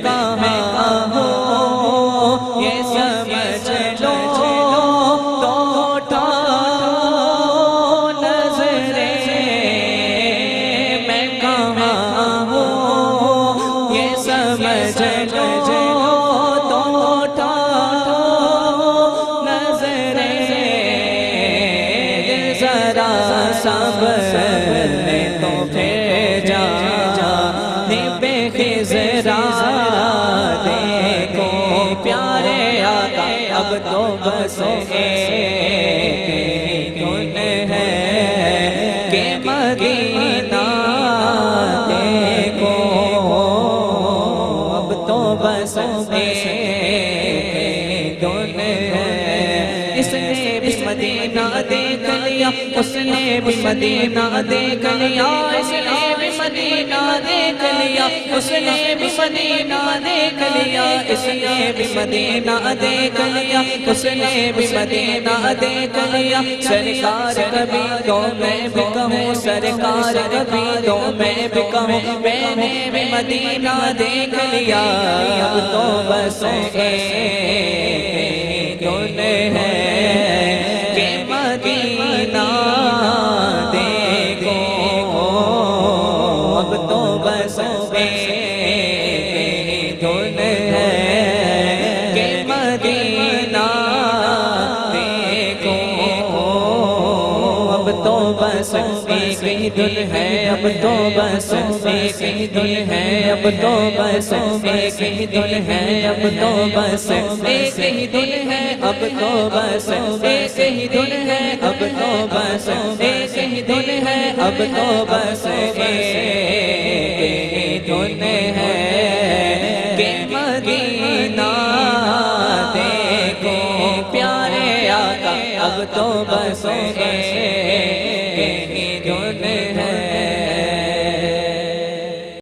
کہاں ہو یہ سمجھ لو تو اٹھاؤ نظریں میں کہاں ہوں یہ سمجھ لو تو اٹھاؤ نظریں ذرا صبر نے تو پھر جا بے خزرا دیکھو پیارے آقا اب تو بس ایک دن ہے کہ مدینہ دیکھو اب تو بس ایک دن ہے اس نے بھی مدینہ دیکھ لیا اس نے بھی مدینہ دیکھ لیا اس نے بھی مدینہ دیکھ لیا اس نے بھی مدینہ دیکھ لیا اس نے بھی مدینہ دیکھ لیا اس نے بھی مدینہ دیکھ لیا سرکار کبھی تو میں بھی کہوں سرکار کبھی تو میں بھی کہوں میں نے بھی مدینہ دیکھ لیا اب تو بس ایک دن ہے کہ مدینہ دیکھو اب تو بس ایک دن ہے کہ مدینہ دیکھو اب تو بس ایک ہی دن ہے اب تو بس ایک ہی دن ہے اب تو بس ایک ہی دن ہے اب تو بس ایک ہی دن ہے اب تو بس ایک ہی دن ہے اب تو بس ایک ہی دن ہے اب تو بس ایک دن ہے کہ مدینہ دیکھو پیارے آقا اب تو بس ایک دن ہے